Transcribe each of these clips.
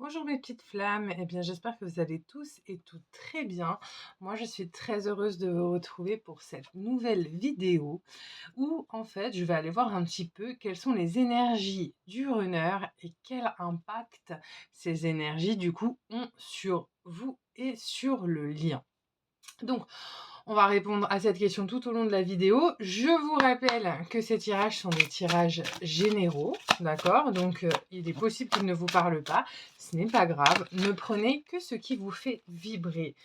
Bonjour mes petites flammes, eh bien j'espère que vous allez tous et toutes très bien. Moi je suis très heureuse de vous retrouver pour cette nouvelle vidéo où en fait je vais aller voir un petit peu quelles sont les énergies du runner et quel impact ces énergies du coup ont sur vous et sur le lien. Donc, on va répondre à cette question tout au long de la vidéo. Je vous rappelle que ces tirages sont des tirages généraux, d'accord? Donc, il est possible qu'ils ne vous parlent pas. Ce n'est pas grave. Ne prenez que ce qui vous fait vibrer,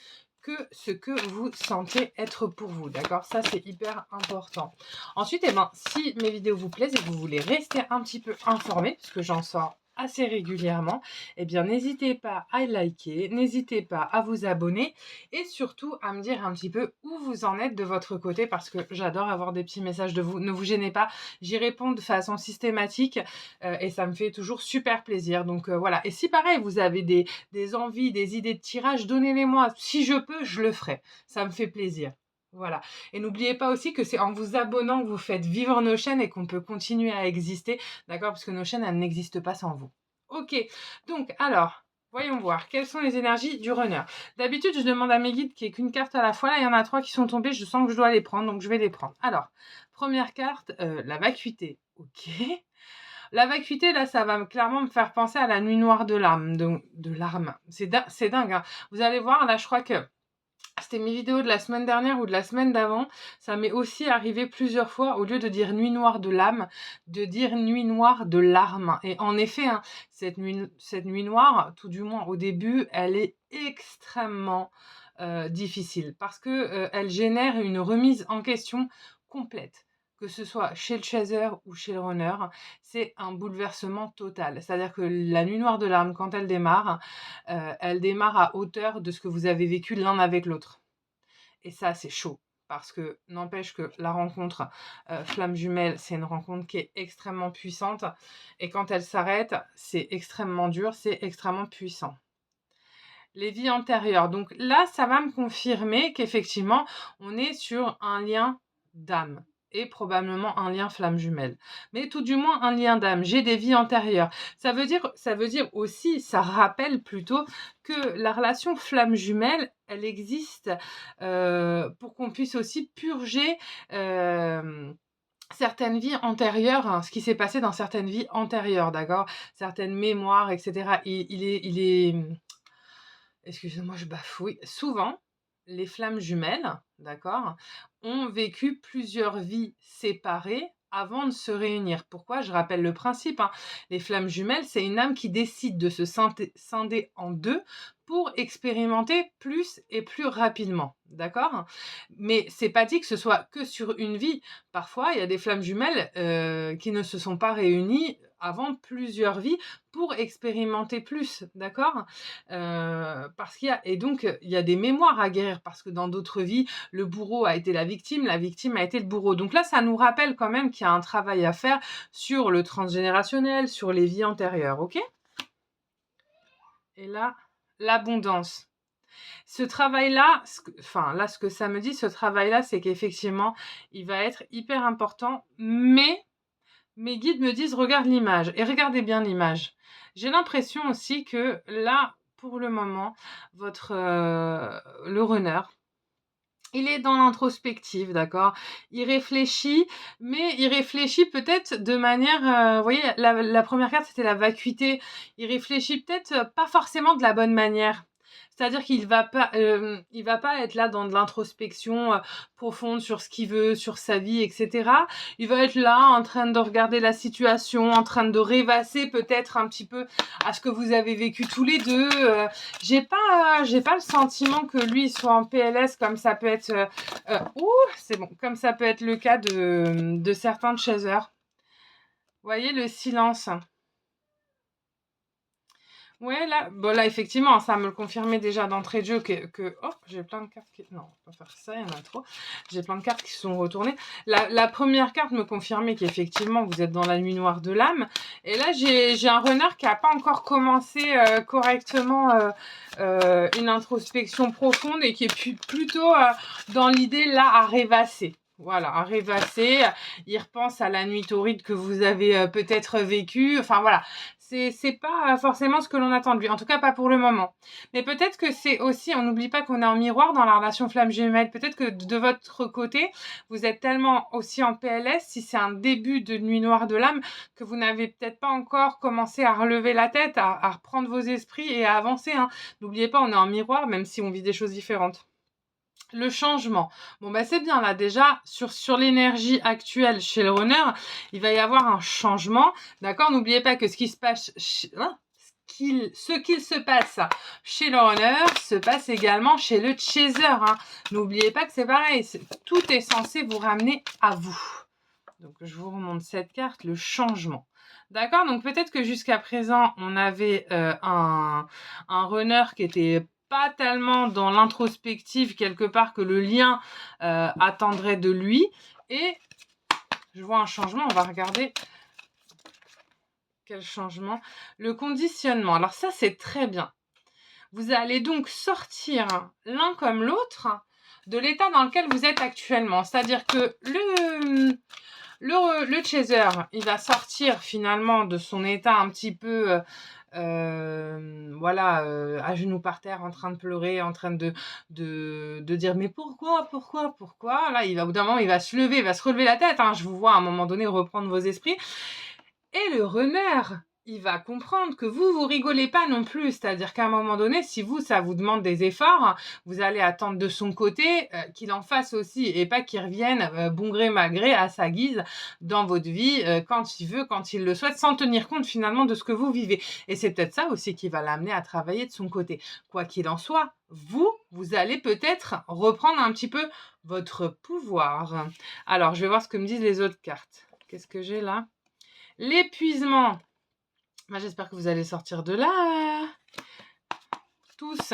que ce que vous sentez être pour vous, d'accord? Ça, c'est hyper important. Ensuite, eh ben, si mes vidéos vous plaisent et que vous voulez rester un petit peu informé, parce que j'en sors assez régulièrement, eh bien, n'hésitez pas à liker, n'hésitez pas à vous abonner et surtout à me dire un petit peu où vous en êtes de votre côté parce que j'adore avoir des petits messages de vous. Ne vous gênez pas, j'y réponds de façon systématique et ça me fait toujours super plaisir. Donc voilà. Et si pareil, vous avez des envies, des idées de tirage, donnez-les-moi. Si je peux, je le ferai. Ça me fait plaisir. Voilà. Et n'oubliez pas aussi que c'est en vous abonnant que vous faites vivre nos chaînes et qu'on peut continuer à exister. D'accord? Parce que nos chaînes, elles n'existent pas sans vous. Ok. Donc, alors, voyons voir. Quelles sont les énergies du runner? D'habitude, je demande à mes guides qu'il n'y ait qu'une carte à la fois. Là, il y en a 3 qui sont tombés. Je sens que je dois les prendre, donc je vais les prendre. Alors, première carte, la vacuité. Ok. La vacuité, là, ça va clairement me faire penser à la nuit noire de l'âme. De l'arme. C'est dingue, hein. Vous allez voir, là, je crois que c'était mes vidéos de la semaine dernière ou de la semaine d'avant. Ça m'est aussi arrivé plusieurs fois, au lieu de dire nuit noire de l'âme, de dire nuit noire de larmes. Et en effet, hein, cette nuit noire, tout du moins au début, elle est extrêmement difficile parce que elle génère une remise en question complète. Que ce soit chez le chaser ou chez le runner, c'est un bouleversement total. C'est-à-dire que la nuit noire de l'âme, quand elle démarre à hauteur de ce que vous avez vécu l'un avec l'autre. Et ça, c'est chaud. Parce que n'empêche que la rencontre flamme jumelle, c'est une rencontre qui est extrêmement puissante. Et quand elle s'arrête, c'est extrêmement dur, c'est extrêmement puissant. Les vies antérieures. Donc là, ça va me confirmer qu'effectivement, on est sur un lien d'âme et probablement un lien flamme jumelle. Mais tout du moins un lien d'âme. J'ai des vies antérieures. Ça veut dire aussi, ça rappelle plutôt que la relation flamme jumelle, elle existe pour qu'on puisse aussi purger certaines vies antérieures, hein, ce qui s'est passé dans certaines vies antérieures, d'accord? Certaines mémoires, etc. Il est excusez-moi, je bafouille. Souvent, les flammes jumelles, d'accord, ont vécu plusieurs vies séparées avant de se réunir. Pourquoi? Je rappelle le principe, hein. Les flammes jumelles, c'est une âme qui décide de se scinder en deux pour expérimenter plus et plus rapidement, d'accord? Mais c'est pas dit que ce soit que sur une vie. Parfois, il y a des flammes jumelles qui ne se sont pas réunies avant plusieurs vies pour expérimenter plus, d'accord? Parce qu'il y a et donc il y a des mémoires à guérir parce que dans d'autres vies, le bourreau a été la victime a été le bourreau. Donc là, ça nous rappelle quand même qu'il y a un travail à faire sur le transgénérationnel, sur les vies antérieures, OK? Et là, l'abondance. Ce travail-là, ce que ça me dit, ce travail-là, c'est qu'effectivement, il va être hyper important, mais mes guides me disent: «Regarde l'image» et regardez bien l'image. J'ai l'impression aussi que là, pour le moment, le runner, il est dans l'introspective, d'accord? Il réfléchit, mais il réfléchit peut-être de manière, vous voyez, la 1re carte, c'était la vacuité. Il réfléchit peut-être, pas forcément de la bonne manière. C'est-à-dire il va pas être là dans de l'introspection, profonde sur ce qu'il veut, sur sa vie et cetera. Il va être là en train de regarder la situation, en train de rêvasser peut-être un petit peu à ce que vous avez vécu tous les 2. J'ai pas le sentiment que lui, il soit en PLS comme ça peut être, c'est bon, comme ça peut être le cas de certains chasers. Vous voyez le silence? Ouais, là, effectivement, ça me le confirmait déjà d'entrée de jeu oh, j'ai plein de cartes qui... Non, on va pas faire ça, il y en a trop. J'ai plein de cartes qui sont retournées. La première carte me confirmait qu'effectivement, vous êtes dans la nuit noire de l'âme. Et là, j'ai un runner qui n'a pas encore commencé correctement une introspection profonde et qui est plutôt dans l'idée, là, à rêvasser. Voilà, à rêvasser. Il repense à la nuit torride que vous avez peut-être vécue. Enfin, voilà. c'est pas forcément ce que l'on attend de lui, en tout cas pas pour le moment. Mais peut-être que c'est aussi, on n'oublie pas qu'on est en miroir dans la relation flamme jumelle. Peut-être que de votre côté, vous êtes tellement aussi en PLS, si c'est un début de nuit noire de l'âme, que vous n'avez peut-être pas encore commencé à relever la tête, à reprendre vos esprits et à avancer, hein. N'oubliez pas, on est en miroir, même si on vit des choses différentes. Le changement. Bon, bah, c'est bien là. Déjà, sur l'énergie actuelle chez le runner, il va y avoir un changement. D'accord? N'oubliez pas que ce qui se passe ce qu'il se passe chez le runner se passe également chez le chaser, hein. N'oubliez pas que c'est pareil. Tout est censé vous ramener à vous. Donc, je vous remonte cette carte, le changement. D'accord? Donc, peut-être que jusqu'à présent, on avait un runner qui était pas tellement dans l'introspective quelque part que le lien attendrait de lui. Et je vois un changement, on va regarder quel changement. Le conditionnement. Alors ça, c'est très bien. Vous allez donc sortir l'un comme l'autre de l'état dans lequel vous êtes actuellement. C'est-à-dire que le chaser, il va sortir finalement de son état un petit peu, voilà, à genoux par terre, en train de pleurer, en train de dire mais pourquoi, pourquoi, pourquoi. Là, au bout d'un moment, il va se lever, il va se relever la tête, hein. Je vous vois à un moment donné reprendre vos esprits. Et le runner, il va comprendre que vous rigolez pas non plus. C'est-à-dire qu'à un moment donné, si ça vous demande des efforts, vous allez attendre de son côté qu'il en fasse aussi et pas qu'il revienne bon gré mal gré à sa guise dans votre vie quand il veut, quand il le souhaite, sans tenir compte finalement de ce que vous vivez. Et c'est peut-être ça aussi qui va l'amener à travailler de son côté. Quoi qu'il en soit, vous allez peut-être reprendre un petit peu votre pouvoir. Alors, je vais voir ce que me disent les autres cartes. Qu'est-ce que j'ai là ? L'épuisement. Moi, j'espère que vous allez sortir de là. Tous.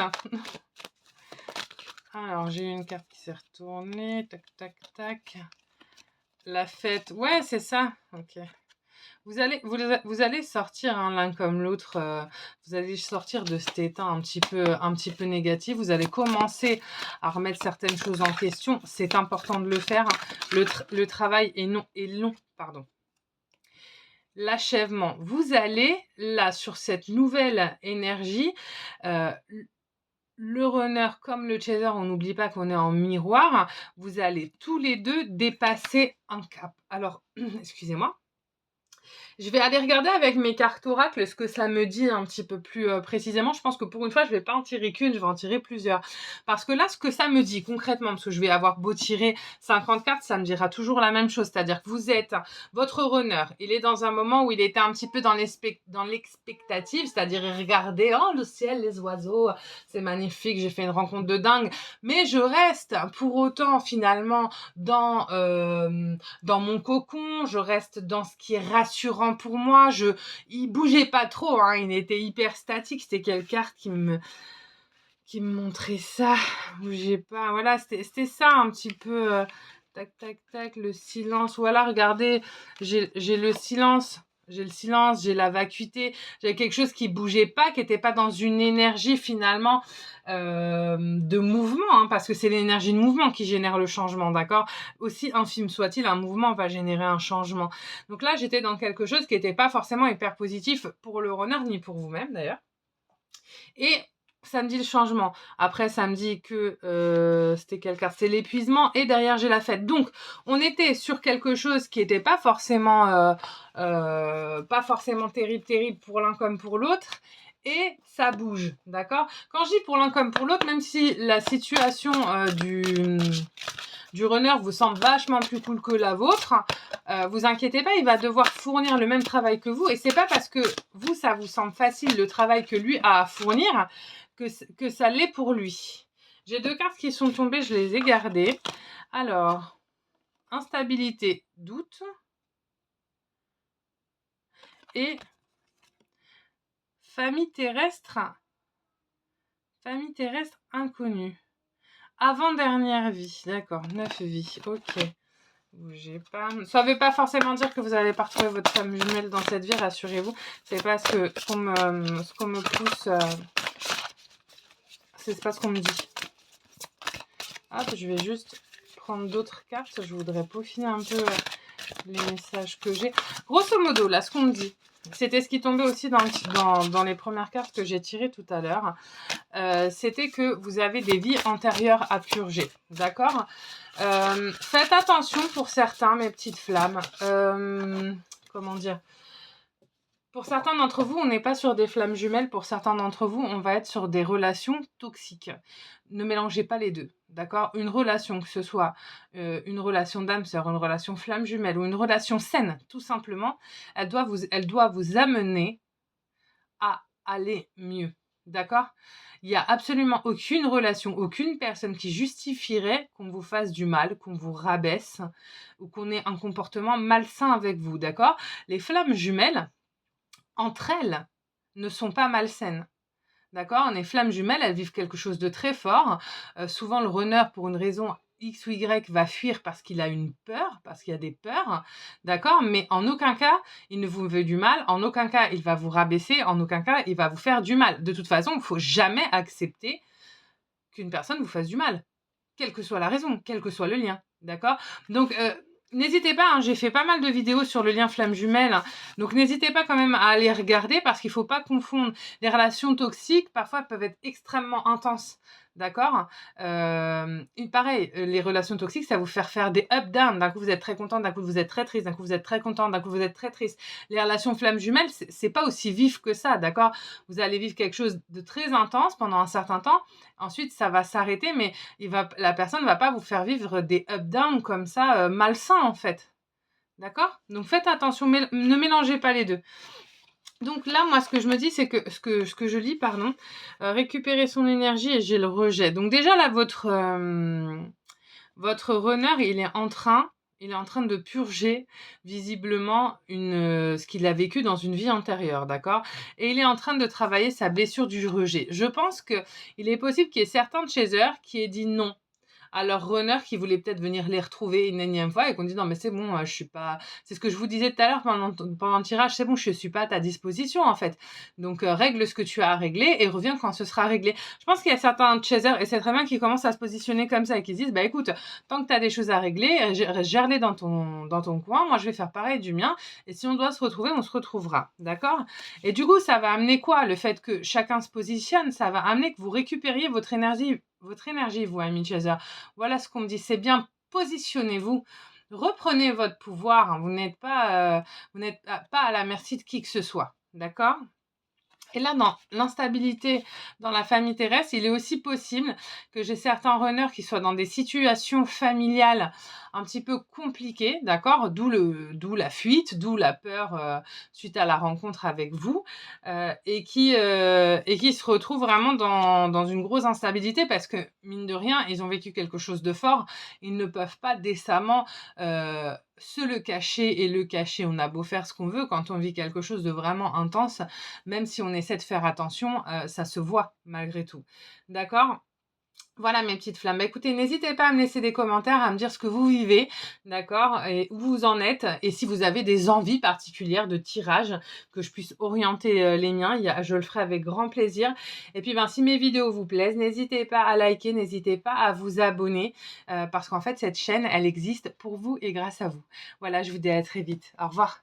Alors, j'ai une carte qui s'est retournée. Tac, tac, tac. La fête. Ouais, c'est ça. Ok. Vous allez sortir l'un comme l'autre. Vous allez sortir de cet état un petit peu négatif. Vous allez commencer à remettre certaines choses en question. C'est important de le faire. Le travail est long. Pardon. L'achèvement. Vous allez, là, sur cette nouvelle énergie, le runner comme le chaser, on n'oublie pas qu'on est en miroir, vous allez tous les deux dépasser un cap. Alors, excusez-moi. Je vais aller regarder avec mes cartes oracle ce que ça me dit un petit peu plus précisément. Je pense que pour une fois, je ne vais pas en tirer qu'une, je vais en tirer plusieurs. Parce que là, ce que ça me dit concrètement, parce que je vais avoir beau tirer 50 cartes, ça me dira toujours la même chose. C'est-à-dire que vous êtes, votre runner, il est dans un moment où il était un petit peu dans l'expectative, c'est-à-dire il regardait, oh le ciel, les oiseaux, c'est magnifique, j'ai fait une rencontre de dingue. Mais je reste pour autant finalement dans mon cocon, je reste dans ce qui est rassurant pour moi. Il bougeait pas trop, hein, il était hyper statique. C'était quelle carte qui me montrait ça? Bougeait pas. Voilà, c'était ça un petit peu. Tac, tac, tac, le silence. Voilà, regardez, j'ai le silence. J'ai le silence, j'ai la vacuité, j'ai quelque chose qui bougeait pas, qui était pas dans une énergie finalement de mouvement, hein, parce que c'est l'énergie de mouvement qui génère le changement, d'accord? Aussi infime soit-il, un mouvement va générer un changement. Donc là, j'étais dans quelque chose qui n'était pas forcément hyper positif pour le runner, ni pour vous-même d'ailleurs. Et ça me dit le changement. Après, ça me dit que c'était quelle carte? C'est l'épuisement. Et derrière, j'ai la fête. Donc, on était sur quelque chose qui n'était pas forcément terrible pour l'un comme pour l'autre. Et ça bouge, d'accord? Quand je dis pour l'un comme pour l'autre, même si la situation du runner vous semble vachement plus cool que la vôtre, vous inquiétez pas, il va devoir fournir le même travail que vous. Et c'est pas parce que vous, ça vous semble facile le travail que lui a à fournir que ça l'est pour lui. J'ai deux cartes qui sont tombées, je les ai gardées. Alors, instabilité, doute. Et famille terrestre inconnue. Avant-dernière vie, d'accord, 9 vies, ok. Bougez pas. Ça ne veut pas forcément dire que vous n'allez pas retrouver votre femme jumelle dans cette vie, rassurez-vous. C'est pas ce qu'on me pousse. C'est pas ce qu'on me dit. Hop, je vais juste prendre d'autres cartes. Je voudrais peaufiner un peu les messages que j'ai. Grosso modo, là, ce qu'on me dit, c'était ce qui tombait aussi dans les premières cartes que j'ai tirées tout à l'heure. C'était que vous avez des vies antérieures à purger. D'accord? Faites attention pour certains, mes petites flammes. Comment dire? Pour certains d'entre vous, on n'est pas sur des flammes jumelles. Pour certains d'entre vous, on va être sur des relations toxiques. Ne mélangez pas les deux, d'accord? Une relation, que ce soit une relation d'âme sœur, une relation flamme jumelle ou une relation saine, tout simplement, elle doit vous amener à aller mieux, d'accord? Il n'y a absolument aucune relation, aucune personne qui justifierait qu'on vous fasse du mal, qu'on vous rabaisse ou qu'on ait un comportement malsain avec vous, d'accord? Les flammes jumelles, entre elles, ne sont pas malsaines. D'accord? Les flammes jumelles, elles vivent quelque chose de très fort. Souvent, le runner, pour une raison X ou Y, va fuir parce qu'il a une peur, parce qu'il y a des peurs. D'accord? Mais en aucun cas, il ne vous veut du mal. En aucun cas, il va vous rabaisser. En aucun cas, il va vous faire du mal. De toute façon, il ne faut jamais accepter qu'une personne vous fasse du mal. Quelle que soit la raison, quel que soit le lien. D'accord? Donc, n'hésitez pas, hein, j'ai fait pas mal de vidéos sur le lien flamme jumelle, hein, donc n'hésitez pas quand même à aller regarder parce qu'il ne faut pas confondre. Les relations toxiques, parfois, peuvent être extrêmement intenses. D'accord? Pareil, les relations toxiques, ça va vous faire des up-down. D'un coup, vous êtes très content, d'un coup, vous êtes très triste, d'un coup, vous êtes très content, d'un coup, vous êtes très triste. Les relations flamme jumelle, c'est pas aussi vif que ça, d'accord? Vous allez vivre quelque chose de très intense pendant un certain temps. Ensuite, ça va s'arrêter, mais la personne ne va pas vous faire vivre des up-down comme ça, malsains, en fait. D'accord? Donc, faites attention, ne mélangez pas les deux. Donc là, moi, ce que je me dis, c'est que ce que je lis, pardon, récupérer son énergie et j'ai le rejet. Donc déjà, là, votre runner, il est en train de purger visiblement ce qu'il a vécu dans une vie antérieure, d'accord? Et il est en train de travailler sa blessure du rejet. Je pense qu'il est possible qu'il y ait certains chasers qui aient dit non à leur runner qui voulait peut-être venir les retrouver une énième fois et qu'on dit non mais c'est bon, je suis pas, c'est ce que je vous disais tout à l'heure pendant le tirage, c'est bon, je suis pas à ta disposition en fait, donc règle ce que tu as à régler et reviens quand ce sera réglé. Je pense qu'il y a certains chasers, et c'est très bien, qui commencent à se positionner comme ça et qui se disent bah écoute, tant que tu as des choses à régler, gère-les dans ton coin, moi je vais faire pareil du mien, et si on doit se retrouver, on se retrouvera, d'accord? Et du coup, ça va amener quoi? Le fait que chacun se positionne, ça va amener que vous récupériez votre énergie, vous, amis chaser. Voilà ce qu'on me dit. C'est bien, positionnez-vous. Reprenez votre pouvoir. Hein. Vous n'êtes pas à la merci de qui que ce soit. D'accord? Et là, dans l'instabilité dans la famille terrestre, il est aussi possible que j'ai certains runners qui soient dans des situations familiales un petit peu compliquées, d'accord? D'où la fuite, d'où la peur suite à la rencontre avec vous, et qui se retrouvent vraiment dans une grosse instabilité parce que, mine de rien, ils ont vécu quelque chose de fort. Ils ne peuvent pas décemment se le cacher et le cacher. On a beau faire ce qu'on veut, quand on vit quelque chose de vraiment intense, même si on essaie de faire attention, ça se voit malgré tout. D'accord? Voilà mes petites flammes. Bah, écoutez, n'hésitez pas à me laisser des commentaires, à me dire ce que vous vivez, d'accord? Et où vous en êtes, et si vous avez des envies particulières de tirage, que je puisse orienter les miens, je le ferai avec grand plaisir. Et puis, si mes vidéos vous plaisent, n'hésitez pas à liker, n'hésitez pas à vous abonner, parce qu'en fait, cette chaîne, elle existe pour vous et grâce à vous. Voilà, je vous dis à très vite. Au revoir.